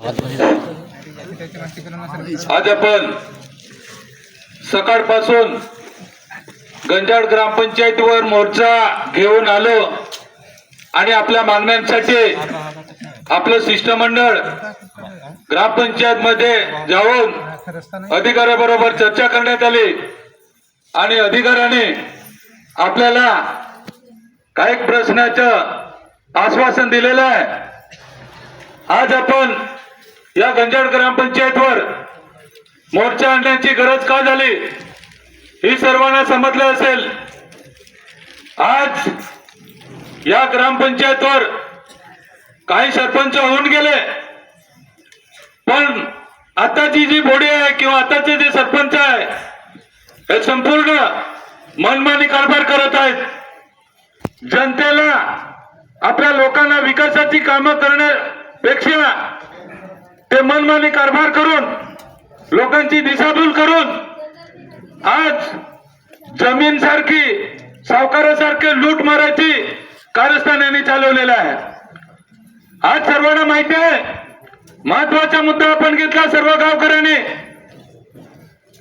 आज आपण सकाळपासून गंजाड ग्रामपंचायतीवर मोर्चा घेऊन आलो आणि आपल्या मागण्यांसाठी आपलं शिष्टमंडळ ग्रामपंचायत मध्ये जाऊन अधिकाऱ्याबरोबर चर्चा करण्यात आली आणि अधिकाऱ्याने आपल्याला काही प्रश्नाचं आश्वासन दिलेलं आहे। आज आपण या गंजाड ग्रामपंचायतवर मोर्चा आणण्याची गरज का झाली ही सर्वांना समजलं असेल। आज या ग्रामपंचायतवर काही सरपंच होऊन गेले, पण आताची जी बॉडी आहे किंवा आताचे जे सरपंच आहे हे संपूर्ण मनमानी कारभार करत आहेत। जनतेला आपल्या लोकांना विकासाची कामं करण्यापेक्षा ते मनमानी कारभार करून लोकांची दिशाभूल करून आज जमीन सारखी सावकारासारखे लूट मारायची कारस्थान यांनी चालवलेलं आहे। आज सर्वांना माहिती आहे, महत्वाचा मुद्दा आपण घेतला सर्व गावकऱ्यांनी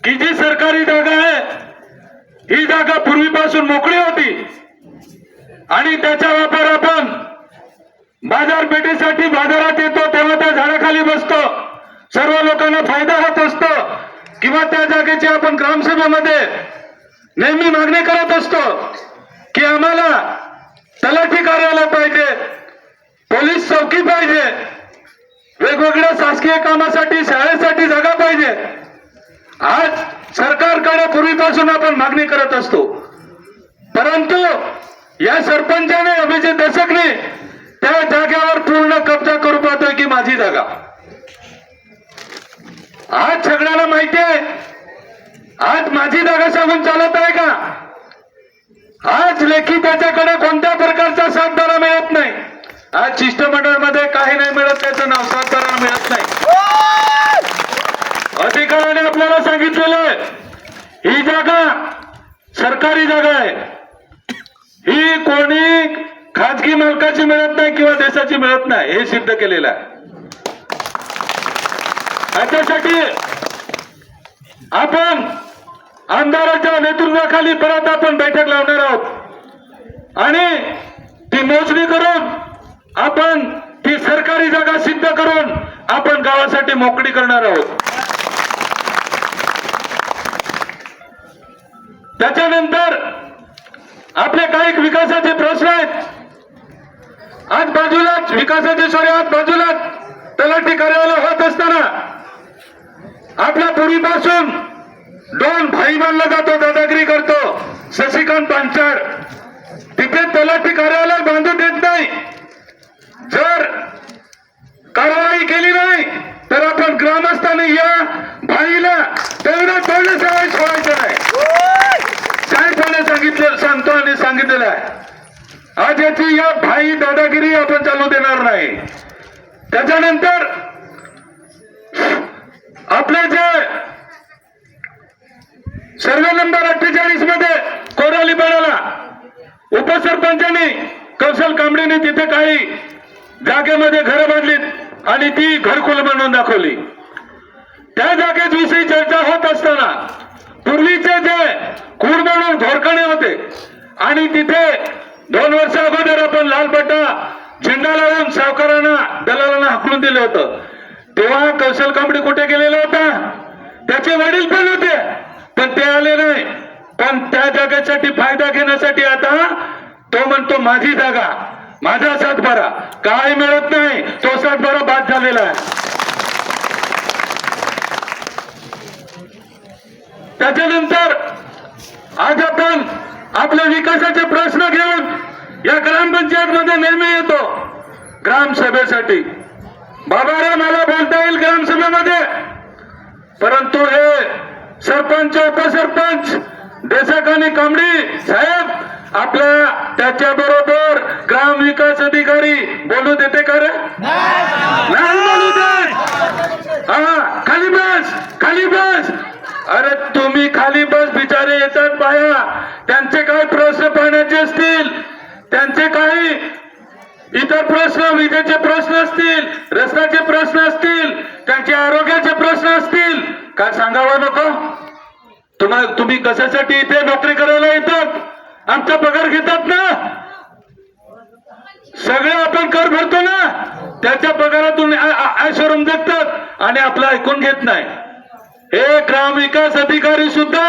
की जी सरकारी जागा आहे ही जागा पूर्वीपासून मोकळी होती आणि त्याचा वापर आपण बाजारपेठेसाठी बाजारात येतो तेव्हा त्या झाडाखाली बसतो, सर्व लोकांना फायदा होत असतो किंवा त्या जागेची आपण ग्रामसभेमध्ये नेहमी मागणी करत असतो की आम्हाला तलाठी कार्यालय पाहिजे, पोलीस चौकी पाहिजे, वेगवेगळ्या शासकीय कामासाठी शाळेसाठी जागा पाहिजे। आज सरकारकडे पूर्वीपासून आपण मागणी करत असतो, परंतु या सरपंचाने अभिजित दशकने त्या जागेवर पूर्ण कब्जा करू पाहतोय की माझी जागा। आज सगळ्यांना माहिती आहे, आज माझी जागा सांगून चालत आहे का? आज लेखी त्याच्याकडे कोणत्या प्रकारचा सातबारा मिळत नाही। आज शिष्टमंडळ मध्ये काही नाही मिळत, त्याचं नाव सातबारा मिळत नाही। अधिकाऱ्याने आपल्याला सांगितलेलं आहे ही जागा सरकारी जागा आहे, ही कोणी खाजगी मालकाची मिळत नाही किंवा देशाची मिळत नाही, हे सिद्ध केलेलं आहे। याच्यासाठी आपण आमदाराच्या नेतृत्वाखाली परत आपण बैठक लावणार आहोत आणि ती मोजणी करून आपण ती सरकारी जागा सिद्ध करून आपण गावासाठी मोकळी करणार आहोत। त्याच्यानंतर आपले काही विकासाचे प्रश्न आहेत। आज बाजूलाच विकासाचे शहरात बाजूलाच तलाठी कार्यालय होत असताना आपल्या पूर्वीपासून दोन भाई मानला जातो, दादागिरी करतो, शशिकांत पांचाळ तिथे तलाठी कार्यालय बांधू देत नाही। जर कारवाई केली नाही तर आपण ग्रामस्थांनी या भाईला तेवढं शाळेत सोडायचं नाही, साहेबांनी सांगितलं सांगतो आणि सांगितलेलं आहे। आज याची या भाई दादागिरी आपण चालू देणार नाही। त्याच्यानंतर आपले जे सर्वे नंबर 48 मध्ये कोरालीपाड्याला उपसरपंचांनी कौशल कांबळेने तिथे काही जागेमध्ये घरं बांधलीत आणि ती घरकुल बनवून दाखवली। त्या जागेविषयी चर्चा होत असताना पूर्वीचे जे खूड म्हणून घोरखणे होते आणि तिथे 2 वर्ष अगोदर आपण लाल पट्टा झेंडा लावून सावकारांना दलालांना हाकलून दिलं होतं, तेव्हा कौशल कांबळे कुठे गेलेला होता? त्याचे वडील पण होते पण ते आले नाही। पण त्या जागेसाठी फायदा घेण्यासाठी आता तो म्हणतो माझी जागा माझा सातबारा, काय मिळत नाही, तो सातबारा बाद झालेला आहे। त्याच्यानंतर आज आपण आपले विकासाचे प्रश्न घेऊन या ग्रामपंचायत मध्ये नेहमी येतो ग्रामसभेसाठी। बाबा रे मला बोलता येईल ग्रामसभेमध्ये, परंतु हे सरपंच उपसरपंच देशक आणि कांबळी साहेब आपल्या त्याच्याबरोबर ग्राम विकास अधिकारी बोलू देते का रे? नाही बोलू देत। हा खाली बस खाली बस, अरे तुम्ही खाली बस, बिचारे येतात बाया, त्यांचे काही प्रश्न पाहण्याचे असतील, त्यांचे काही इतर प्रश्न विजेचे प्रश्न असतील, रस्त्याचे प्रश्न असतील, आरोग्याचे प्रश्न असतील काय सांगावं नको? तुम्ही कशासाठी इथे नोकरी करायला येतात? आमचा पगार घेतात ना, सगळे आपण कर भरतो ना, त्याच्या पगारातून ऐश्वर्य जगतात आणि आपलं ऐकून घेत नाही. हे ग्रामविकास अधिकारी सुद्धा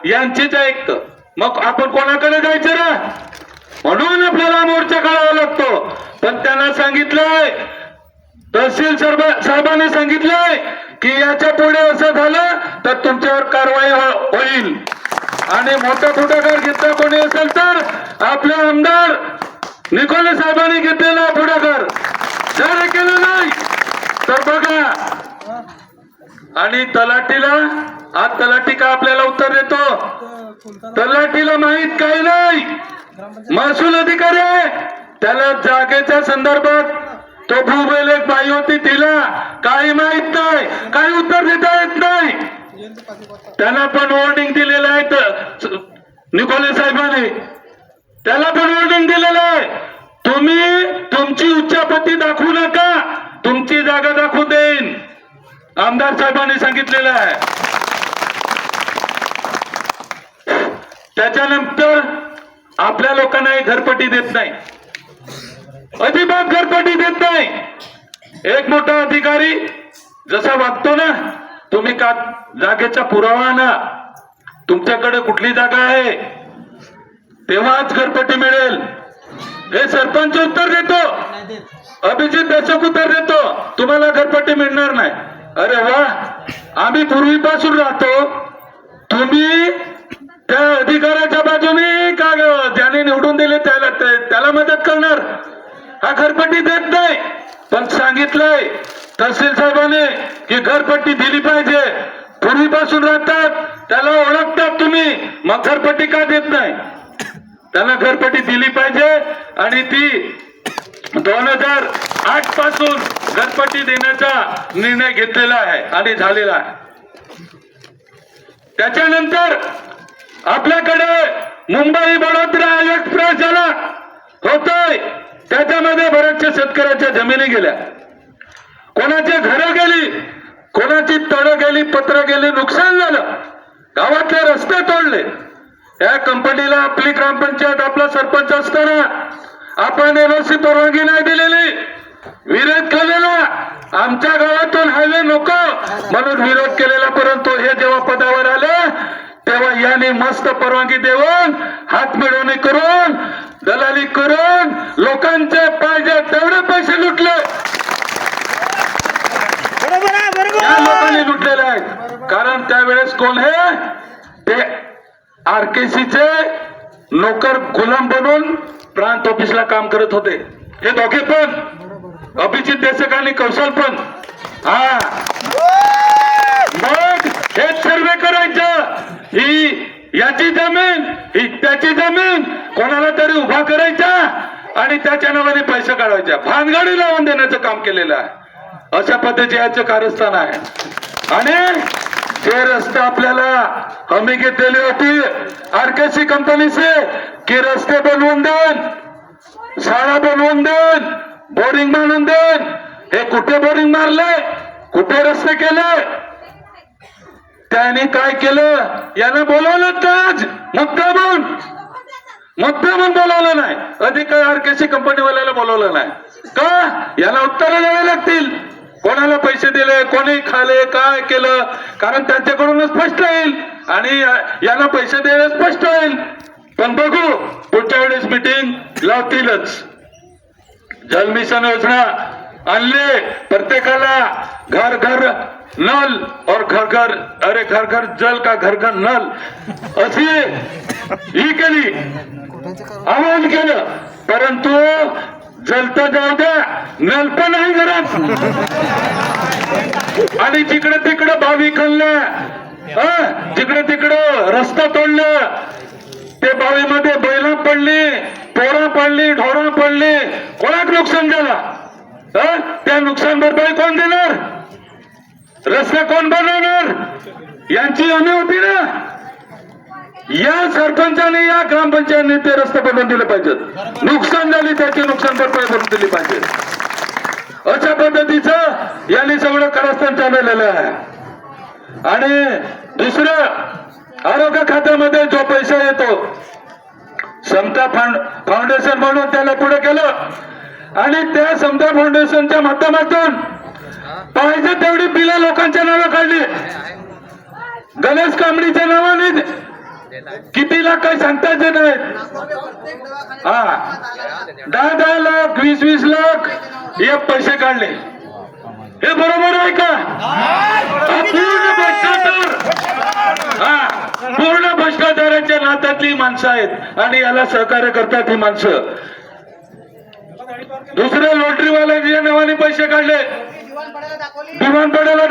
यांचीच ऐकतं. मग आपण कोणाकडे जायचं रे? म्हणून आपल्याला मोर्चा काढावा लागतो. पण त्यांना सांगितलंय, तहसील साहेबांनी सांगितलंय की याच्या पुढे असं झालं तर तुमच्यावर कारवाई होईल. आणि मोठा पुढाकार घेतला कोणी असेल तर आपले आमदार निकोले साहेबांनी घेतलेला पुढाकार जर हे केलं नाही तर बघा. आणि तलाठीला, आज तलाठी का आपल्याला उत्तर देतो? तलाठीला माहित काही नाही, महसूल अधिकारी आहे, त्याला जागेच्या संदर्भात तो भूबेल एक बाई होती, तिला काही माहित नाही, काही उत्तर देता येत नाही. त्यांना पण वॉर्निंग दिलेलं आहे निकोले साहेबांनी, त्याला पण वॉर्निंग दिलेलं आहे, तुम्ही तुमची उच्चापत्ती दाखवू नका, तुमची जागा दाखवू देईन. आमदार साहेबांनी सांगितलेलं आहे. त्याच्यानंतर आपल्या लोकांना घरपट्टी देत नाही, अजिबात घरपट्टी देत नाही. एक मोठा अधिकारी जसा वागतो ना, तुम्ही का जागेचा पुरावा ना, तुमच्याकडे कुठली जागा आहे तेव्हाच घरपट्टी मिळेल. हे सरपंच उत्तर देतो, अभिजित देशमुख उत्तर देतो, तुम्हाला घरपट्टी मिळणार नाही. अरे वा, आम्ही पूर्वीपासून राहतो, तुम्ही त्या अधिकाऱ्याच्या बाजूने का ज्याने निवडून दिले त्याला मदत करणार? हा घरपट्टी देत नाही. पण सांगितलंय तहसील साहेबांनी की घरपट्टी दिली पाहिजे, पूर्वीपासून राहतात, त्याला ओळखतात तुम्ही, मग घरपट्टी का देत नाही? त्यांना घरपट्टी दिली पाहिजे. आणि ती 2008 पासून घरपट्टी देण्याचा निर्णय घेतलेला आहे आणि झालेला आहे. त्याच्यानंतर आपल्याकडे मुंबई वडोदरा एक्सप्रेस झाला होतोय, त्याच्यामध्ये बऱ्याचशा शेतकऱ्याच्या जमिनी गेल्या, कोणाची घरं गेली, कोणाची तळं गेली, पत्र गेली, नुकसान झालं, गावातले रस्ते तोडले. या कंपनीला आपली ग्रामपंचायत, आपला सरपंच असताना आपण एनओसी परवानगी नाही दिलेली, विरोध केलेला, आमच्या गावातून हायवे नको म्हणून विरोध केलेला. परंतु हे जेव्हा पदावर आले तेव्हा यांनी मस्त परवानगी देऊन, हात मिळवणी करून, दलाली करून लोकांचे पाहिजे तेवढे पैसे लुटले. या लोकांनी लुटलेले आहेत. कारण त्यावेळेस कोण हे ते आरकेसीचे नोकर गुलाम बनून प्रांत ऑफिसला काम करत होते. हे दोघे पण, अभिजित देशमुख आणि कौशल पण. हा, मग हे सर्वे करायचं, ही याची जमीन, ही त्याची जमीन, कोणाला तरी उभा करायचा आणि त्याच्या नावाने पैसे काढायचे, भानगडी लावून देण्याचं काम केलेलं आहे. अशा पद्धतीचे याचं कारस्थान आहे. आणि ते रस्ते आपल्याला हमी घेतलेली होती आरकेसी कंपनी से की रस्ते बनवून देन, शाळा बनवून देन, बोरिंग बनवून देन. हे कुठे बोरिंग मारले, कुठे रस्ते केले? त्याने काय केलं? यानं बोलवलं ताज मुद्दामून बोलवलं नाही, अधिकारी आरकेसी कंपनीवाल्याला बोलवलं नाही का? याला उत्तर द्यावे लागतील, कोणाला पैसे दिले, कोणी खाले, काय केलं, कारण त्यांच्याकडून स्पष्ट येईल आणि यांना पैसे द्यायला स्पष्ट होईल. पण बघू, पुढच्या वेळेस मीटिंग लावतीलच. जल मिशन योजना आणले, प्रत्येकाला घर घर नल और घर घर जल का घर घर नल अशी ही केली, आवाहन केलं. परंतु जलता जाऊ द्या, नल पण आहे घरात. आणि जिकडे तिकडे बावी खाल्ल्या, जिकडे तिकडं रस्ता तोडलं, ते बावीमध्ये बैला पडली, पोरा पडली, ढोरा पडली, कोणाक नुकसान झाला? त्या नुकसान भरपाई कोण देणार? रस्ते कोण बनवणार? यांची हमी होती ना. या सरपंचाने, या ग्रामपंचायतीने ते रस्ते बनवून दिले पाहिजेत. नुकसान झाली त्याची नुकसान भरपाई भरून दिली पाहिजे. अशा पद्धतीचं यांनी सगळं कारस्थान चालवलेलं आहे. आणि दुसरं आरोग्य खात्यामध्ये जो पैसा येतो समता फाउंडेशन म्हणून त्याला पुढे केलं आणि त्या समता फाउंडेशनच्या माध्यमातून पाहिजे तेवढी बिलं लोकांच्या नावे काढली. गणेश कांबळीच्या नावाने किती लाख काही सांगताच नाहीत. हा 10-10 लाख 20-20 लाख हे पैसे काढले. हे बरोबर आहे का? पूर्ण भ्रष्टाचार. हा पूर्ण भ्रष्टाचाराच्या नात्यातली माणसं आहेत आणि याला सहकार्य करतात ही माणसं. दुसरे लॉटरीवाल्याच्या नावाने पैसे काढले. दिवाणपाड्याला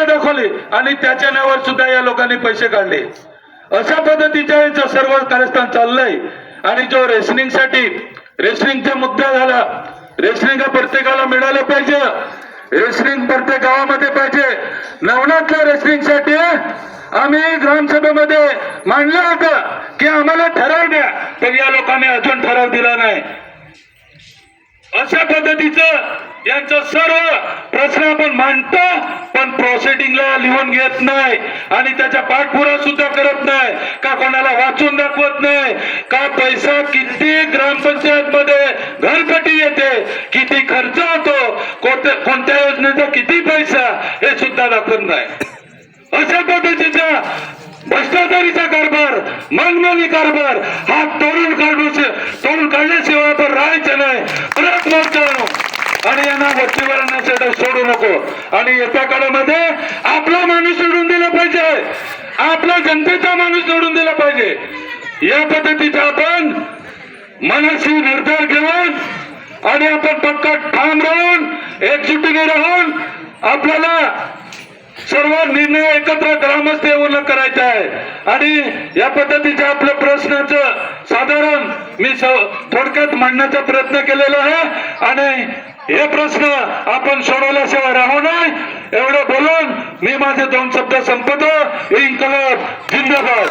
दाखवली आणि त्याच्या नावावर सुद्धा या लोकांनी पैसे काढले. अशा पद्धतीच्या यांचं सर्व कारस्थान चाललंय. आणि जो रेशनिंगचा मुद्दा झाला, रेशनिंग प्रत्येकाला मिळालं पाहिजे. रेशनिंग प्रत्येक गावामध्ये पाहिजे. नवनाथच्या रेशनिंगसाठी आम्ही ग्रामसभेमध्ये मांडलं होतं की आम्हाला ठराव द्या, तर या लोकांनी अजून ठराव दिला नाही. अशा पद्धतीचं यांचं सर्व प्रश्न आपण मांडतो पण प्रोसिडिंगला लिहून घेत नाही आणि त्याचा पाठपुरावा सुद्धा करत नाही. का कोणाला वाचून दाखवत नाही. का पैसा किती ग्रामपंचायत मध्ये घरपट्टी येते, किती खर्च होतो, कोणत्या योजनेचा किती पैसा हे सुद्धा दाखवत नाही. अशा पद्धतीचा भ्रष्टाचारीचा कारभार, मनमानी कारभार हा तोडून काढल्याशिवाय आपण राहायचं नाही. प्रयत्न करू आणि यांना वरचीवर आणण्यासाठी सोडू नको. आणि येत्या काळामध्ये आपला माणूस सोडून दिला पाहिजे, आपला जनतेचा माणूस सोडून दिला पाहिजे. या पद्धतीचा आपण मनाशी निर्धार घेऊन आणि आपण पक्का ठाम राहून एकजुटीने राहून आपल्याला सर्व निर्णय एकत्र ग्रामस्थ येऊन करायचा आहे. आणि या पद्धतीच्या आपल्या प्रश्नाचं साधारण मी थोडक्यात मांडण्याचा प्रयत्न केलेला आहे आणि हे प्रश्न आपण सोडवल्याशिवाय राहू नये एवढं बोलून मी माझे 2 शब्द संपवतो. इन्कलाब जिंदाबाद.